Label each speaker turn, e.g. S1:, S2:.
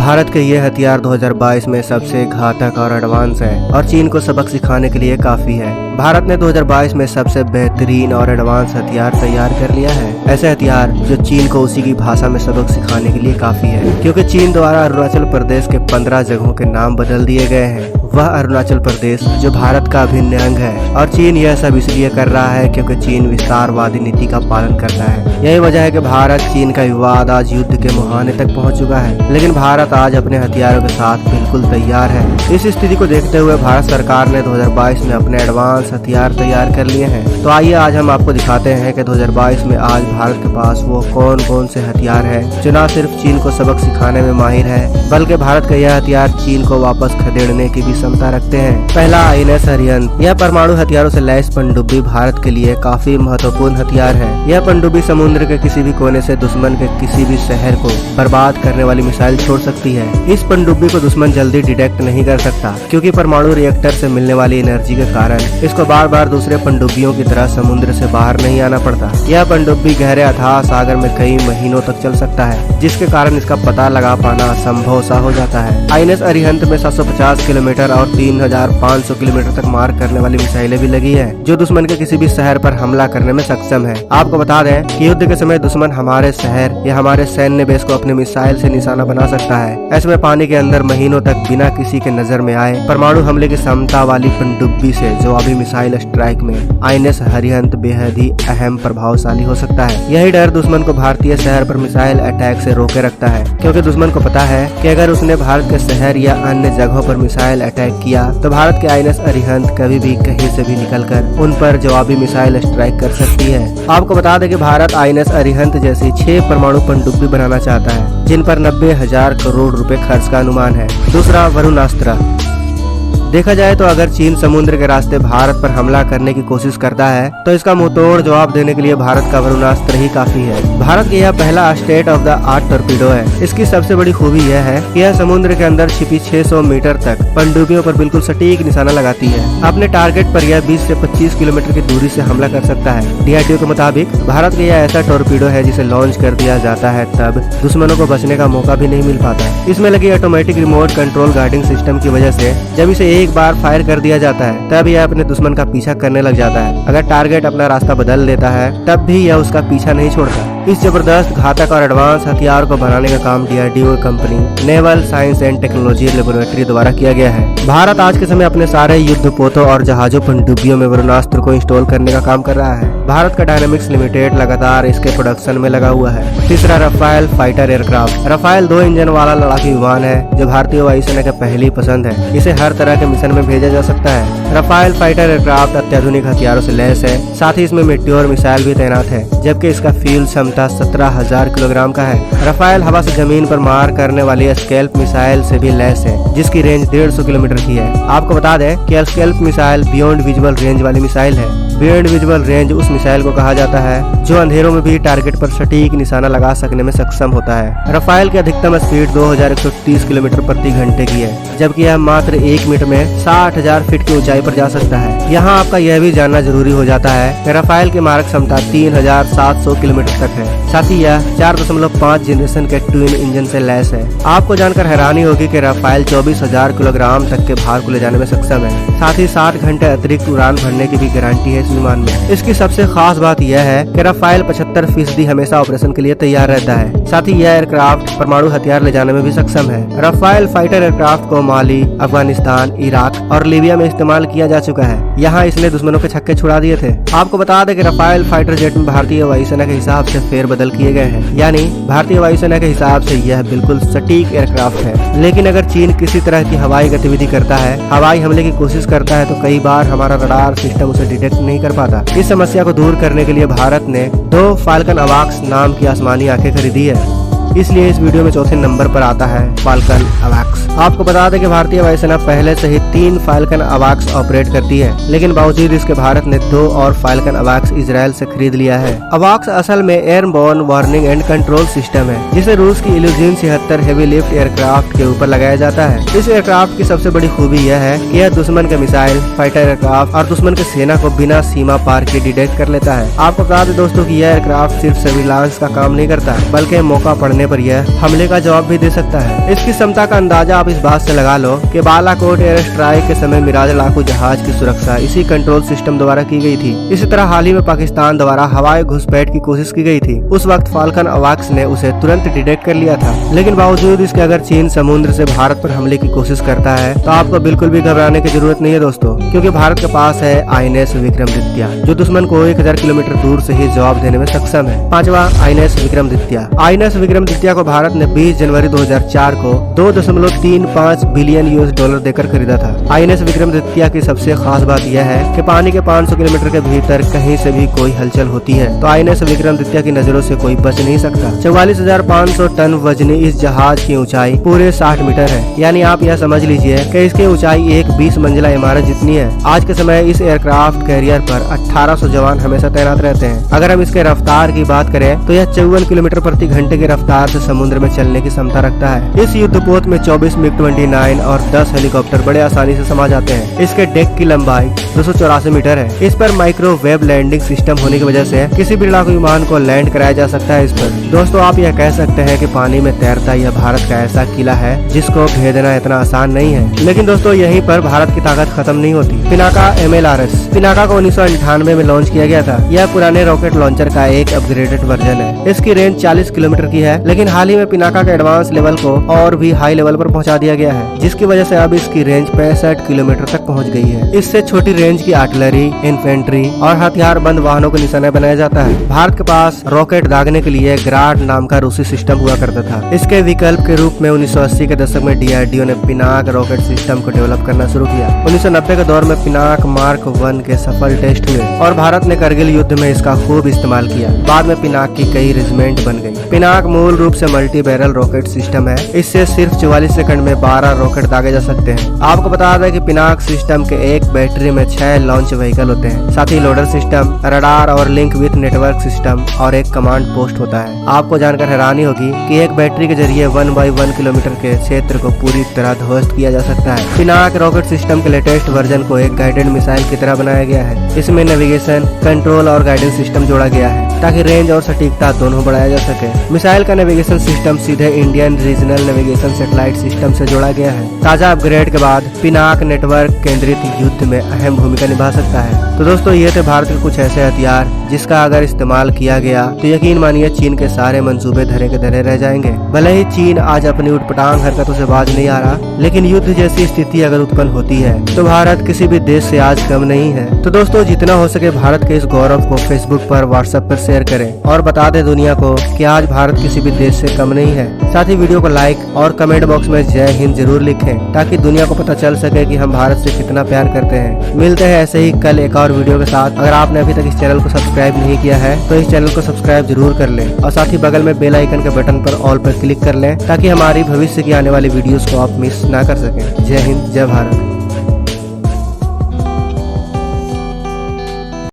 S1: भारत के ये हथियार 2022 में सबसे घातक और एडवांस है और चीन को सबक सिखाने के लिए काफी है। भारत ने 2022 में सबसे बेहतरीन और एडवांस हथियार तैयार कर लिया है। ऐसे हथियार जो चीन को उसी की भाषा में सबक सिखाने के लिए काफी है, क्योंकि चीन द्वारा अरुणाचल प्रदेश के 15 जगहों के नाम बदल दिए गए हैं। वह अरुणाचल प्रदेश जो भारत का अभिन्न अंग है, और चीन यह सब इसलिए कर रहा है क्योंकि चीन विस्तारवादी नीति का पालन करता है। यही वजह है कि भारत चीन का विवाद आज युद्ध के मुहाने तक पहुंच चुका है, लेकिन भारत आज अपने हथियारों के साथ बिल्कुल तैयार है। इस स्थिति को देखते हुए भारत सरकार ने 2022 में अपने एडवांस हथियार तैयार कर लिए हैं। तो आइए आज हम आपको दिखाते हैं कि 2022 में आज भारत के पास वो कौन कौन से हथियार हैं जो न सिर्फ चीन को सबक सिखाने में माहिर है, बल्कि भारत का यह हथियार चीन को वापस खदेड़ने की भी क्षमता रखते हैं। पहला आईएनएस अरिहंत। यह परमाणु हथियारों से लैस पनडुब्बी भारत के लिए काफी महत्वपूर्ण हथियार है। यह पनडुब्बी समुद्र के किसी भी कोने से दुश्मन के किसी भी शहर को बर्बाद करने वाली मिसाइल छोड़ सकती है। इस पनडुब्बी को दुश्मन जल्दी डिटेक्ट नहीं कर सकता, क्योंकि परमाणु रिएक्टर से मिलने वाली एनर्जी के कारण इसको बार बार दूसरे पनडुब्बियों की तरह समुद्र से बाहर नहीं आना पड़ता। यह पनडुब्बी गहरे अथाह सागर में कई महीनों तक चल सकता है, जिसके कारण इसका पता लगा पाना असंभव सा हो जाता है। आईएनएस अरिहंत में 750 किलोमीटर और 3500 किलोमीटर तक मार करने वाली मिसाइलें भी लगी है, जो दुश्मन के किसी भी शहर पर हमला करने में सक्षम है। आपको बता दें कि युद्ध के समय दुश्मन हमारे शहर या हमारे सैन्य बेस को अपनी मिसाइल से निशाना बना सकता है। ऐसे में पानी के अंदर महीनों तक बिना किसी के नजर में आए परमाणु हमले की क्षमता वाली पनडुब्बी से जवाबी मिसाइल स्ट्राइक में आईएनएस अरिहंत बेहद ही अहम प्रभावशाली हो सकता है। यही डर दुश्मन को भारतीय शहर पर मिसाइल अटैक से रोके रखता है, क्योंकि दुश्मन को पता है कि अगर उसने भारत के शहर या अन्य जगहों पर मिसाइल अटैक किया तो भारत के आईएनएस अरिहंत कभी भी कहीं से भी निकलकर उन पर जवाबी मिसाइल स्ट्राइक कर सकती है। आपको बता दें कि भारत आईएनएस अरिहंत जैसी 6 परमाणु पनडुब्बी बनाना चाहता है, जिन पर 90,000 करोड़ रुपए खर्च का अनुमान है। दूसरा, वरुणास्त्र। देखा जाए तो अगर चीन समुद्र के रास्ते भारत पर हमला करने की कोशिश करता है तो इसका मुंहतोड़ जवाब देने के लिए भारत का वरुणास्त्र ही काफी है। भारत का यह पहला state of the art torpedo है। इसकी सबसे बड़ी खूबी यह है कि यह समुद्र के अंदर छिपी 600 मीटर तक पनडुब्बियों पर बिल्कुल सटीक निशाना लगाती है। अपने टारगेट पर यह 20 से 25 किलोमीटर की दूरी से हमला कर सकता है। डीआरडीओ के मुताबिक भारत का यह ऐसा टॉर्पीडो है जिसे लॉन्च कर दिया जाता है तब दुश्मनों को बचने का मौका भी नहीं मिल पाता। इसमें लगी automatic remote control guiding system की वजह से जब इसे एक बार फायर कर दिया जाता है तब यह अपने दुश्मन का पीछा करने लग जाता है। अगर टारगेट अपना रास्ता बदल देता है तब भी यह उसका पीछा नहीं छोड़ता। इस जबरदस्त, घातक और एडवांस हथियार को बनाने का काम DRDO company naval science and technology laboratory द्वारा किया गया है। भारत आज के समय अपने सारे युद्धपोतों और जहाजों पनडुब्बियों में वरुणास्त्र को इंस्टॉल करने का काम कर रहा है। भारत का डायनामिक्स लिमिटेड लगातार इसके प्रोडक्शन में लगा हुआ है। तीसरा, Rafale fighter aircraft. Rafale 2 engine वाला लड़ाकू विमान है जो भारतीय वायुसेना की पहली पसंद है। इसे हर तरह के मिशन में भेजा जा सकता है। रफाल फाइटर एयरक्राफ्ट अत्याधुनिक हथियारों से लैस है, साथ ही इसमें मेट्योर मिसाइल भी तैनात है, जबकि इसका फ्यूल क्षमता 17,000 किलोग्राम का है। रफाल हवा से जमीन पर मार करने वाली स्कैल्प मिसाइल से भी लैस है, जिसकी रेंज 150 किलोमीटर की है। आपको बता दें कि scalp missile beyond visual range वाली मिसाइल है। बियॉन्ड विजुअल रेंज उस मिसाइल को कहा जाता है जो अंधेरों में भी टारगेट पर सटीक निशाना लगा सकने में सक्षम होता है। रफाल की अधिकतम स्पीड 2130 किलोमीटर प्रति घंटे की है, जबकि यह मात्र 1 मिनट में 60,000 फीट की ऊंचाई पर जा सकता है। यहाँ आपका यह भी जानना जरूरी हो जाता है कि रफाल की मारक क्षमता 3700 किलोमीटर तक है। साथ ही यह 4.5 जनरेशन के ट्विन इंजन से लैस है। आपको जानकर हैरानी होगी कि रफाल 24,000 किलोग्राम तक के भार को ले जाने में सक्षम है। साथ ही 60 घंटे अतिरिक्त उड़ान भरने की भी गारंटी है इस विमान में। इसकी सबसे खास बात यह है कि रफाल 75% हमेशा ऑपरेशन के लिए तैयार रहता है। साथ ही यह एयरक्राफ्ट परमाणु हथियार ले जाने में भी सक्षम है। रफाल फाइटर एयरक्राफ्ट को माली, अफगानिस्तान, इराक और लीबिया में इस्तेमाल किया जा चुका है। यहाँ इसने दुश्मनों के छक्के छुड़ा दिए थे। आपको बता दें कि रफाल फाइटर जेट में भारतीय वायुसेना के हिसाब से फेरबदल किए गए हैं, यानी भारतीय वायुसेना के हिसाब से यह बिल्कुल सटीक एयरक्राफ्ट है। लेकिन अगर चीन किसी तरह की हवाई गतिविधि करता है, हवाई हमले की कोशिश करता है, तो कई बार हमारा रडार सिस्टम उसे डिटेक्ट नहीं कर पाता। इस समस्या को दूर करने के लिए भारत ने 2 फाल्कन अवाक्स नाम की आसमानी आंखें खरीदी है। इसलिए इस वीडियो में चौथे नंबर पर आता है फाल्कन अवाक्स। आपको बता दें कि भारतीय वायुसेना पहले से ही 3 फाल्कन अवाक्स ऑपरेट करती है, लेकिन बावजूद इसके भारत ने 2 और फाल्कन अवाक्स इजराइल से खरीद लिया है। अवाक्स असल में airborne warning and control system है, जिसे रूस की इल्यूजिन 76 हेवी लिफ्ट एयरक्राफ्ट के ऊपर लगाया जाता है। इस एयरक्राफ्ट की सबसे बड़ी खूबी यह है कि यह दुश्मन के मिसाइल, फाइटर एयरक्राफ्ट और दुश्मन के सेना को बिना सीमा पार के डिटेक्ट कर लेता है। आपको बता दें दोस्तों कि यह एयरक्राफ्ट सिर्फ सर्विलांस का काम नहीं करता, बल्कि मौका पड़ने करने पर यह हमले का जवाब भी दे सकता है। इसकी क्षमता का अंदाजा आप इस बात से लगा लो कि बालाकोट एयर स्ट्राइक के समय मिराज लड़ाकू जहाज की सुरक्षा इसी कंट्रोल सिस्टम द्वारा की गई थी। इसी तरह हाल ही में पाकिस्तान द्वारा हवाई घुसपैठ की कोशिश की गई थी। उस वक्त फाल्कन अवाक्स ने उसे तुरंत डिटेक्ट कर लिया था, लेकिन बावजूद इसके अगर चीन समुद्र से भारत पर हमले की कोशिश करता है तो आपको बिल्कुल भी घबराने की जरूरत नहीं है दोस्तों, क्योंकि भारत के पास है INS विक्रमादित्य, जो दुश्मन को 1000 किलोमीटर दूर से ही जवाब देने में सक्षम है। पांचवा, INS विक्रमादित्य। INS विक्रमादित्य को भारत ने 20 जनवरी 2004 को 2.35 बिलियन US$ देकर खरीदा था। INS विक्रमादित्य की सबसे खास बात यह है कि पानी के 500 किलोमीटर के भीतर कहीं से भी कोई हलचल होती है तो INS विक्रमादित्य की नजरों से कोई बच नहीं सकता। 44,500 टन वजनी इस जहाज की ऊंचाई पूरे 60 मीटर है, यानी आप यह समझ लीजिए कि इसकी ऊंचाई एक 20 मंजिला इमारत जितनी है। आज के समय इस एयरक्राफ्ट कैरियर पर 1800 जवान हमेशा तैनात रहते हैं। अगर हम इसके रफ्तार की बात करें तो यह 54 किलोमीटर प्रति घंटे की रफ्तार से समुद्र में चलने की क्षमता रखता है। इस युद्धपोत में 24 MiG-29 और 10 हेलीकॉप्टर बड़े आसानी से समा जाते हैं। इसके डेक की लंबाई 284 मीटर है। इस पर माइक्रोवेव लैंडिंग सिस्टम होने की वजह से किसी भी लड़ाकू विमान को लैंड कराया जा सकता है इस पर। दोस्तों, आप यह कह सकते हैं कि पानी में तैरता यह भारत का ऐसा किला है जिसको भेदना इतना आसान नहीं है। लेकिन दोस्तों, यहीं पर भारत की ताकत खत्म नहीं होती। पिनाका MLRS पिनाका को 1998 में लॉन्च किया गया था। यह पुराने रॉकेट लॉन्चर का एक अपग्रेडेड वर्जन है। इसकी रेंज 40 किलोमीटर की है, लेकिन हाल ही में पिनाका के एडवांस लेवल को और भी हाई लेवल पर पहुंचा दिया गया है, जिसकी वजह से अब इसकी रेंज 65 किलोमीटर तक पहुंच गई है। इससे छोटी रेंज की आर्टिलरी, इन्फेंट्री और हथियार बंद वाहनों को निशाना बनाया जाता है। भारत के पास रॉकेट दागने के लिए ग्राड नाम का रूसी सिस्टम हुआ करता था। इसके विकल्प के रूप में 1980 के दशक में DRDO ने पिनाक रॉकेट सिस्टम को डेवलप करना शुरू किया। 1990 के दौर में पिनाक मार्क 1 के सफल टेस्ट हुए और भारत ने करगिल युद्ध में इसका खूब इस्तेमाल किया। बाद में पिनाक की कई रेजिमेंट बन गई। पिनाक मूल रूप से मल्टी बैरल रॉकेट सिस्टम है। इससे सिर्फ 44 सेकंड में 12 रॉकेट दागे जा सकते हैं। आपको बता दें कि पिनाक सिस्टम के एक बैटरी में 6 लॉन्च व्हीकल होते हैं। साथ ही लोडर सिस्टम, रडार और लिंक विथ नेटवर्क सिस्टम और एक कमांड पोस्ट होता है। आपको जानकर हैरानी होगी कि एक बैटरी के जरिए 1/1 किलोमीटर के क्षेत्र को पूरी तरह ध्वस्त किया जा सकता है। पिनाक रॉकेट सिस्टम के लेटेस्ट वर्जन को एक गाइडेड मिसाइल की तरह बनाया गया है। इसमें नेविगेशन, कंट्रोल और गाइडेंस सिस्टम जोड़ा गया है ताकि रेंज और सटीकता दोनों बढ़ाया जा सके। मिसाइल का नेविगेशन सिस्टम सीधे Indian regional navigation satellite system से जोड़ा गया है। ताजा अपग्रेड के बाद पिनाक नेटवर्क केंद्रित युद्ध में अहम भूमिका निभा सकता है। तो दोस्तों, ये थे भारत के कुछ ऐसे हथियार जिसका अगर इस्तेमाल किया गया तो यकीन मानिए चीन के सारे मंसूबे धरे के धरे रह जाएंगे। भले ही चीन आज अपनी उटपटांग हरकतों से बाज नहीं आ रहा, लेकिन युद्ध जैसी स्थिति अगर उत्पन्न होती है तो भारत किसी भी देश से आज कम नहीं है। तो दोस्तों, जितना हो सके भारत के इस गौरव को फेसबुक पर, व्हाट्सएप पर शेयर करें और बता दें दुनिया को कि आज भारत किसी भी देश से कम नहीं है। साथ ही वीडियो को लाइक और कमेंट बॉक्स में जय हिंद जरूर लिखें ताकि दुनिया को पता चल सके कि हम भारत से कितना प्यार करते हैं। मिलते हैं ऐसे ही कल एक और वीडियो के साथ। अगर आपने अभी तक इस चैनल को सब्सक्राइब नहीं किया है तो इस चैनल को सब्सक्राइब जरूर कर लें और साथ ही बगल में बेल आइकन के बटन पर ऑल पर क्लिक कर लें ताकि हमारी भविष्य की आने वाली वीडियोस को आप मिस ना कर सकें। जय हिंद, जय भारत।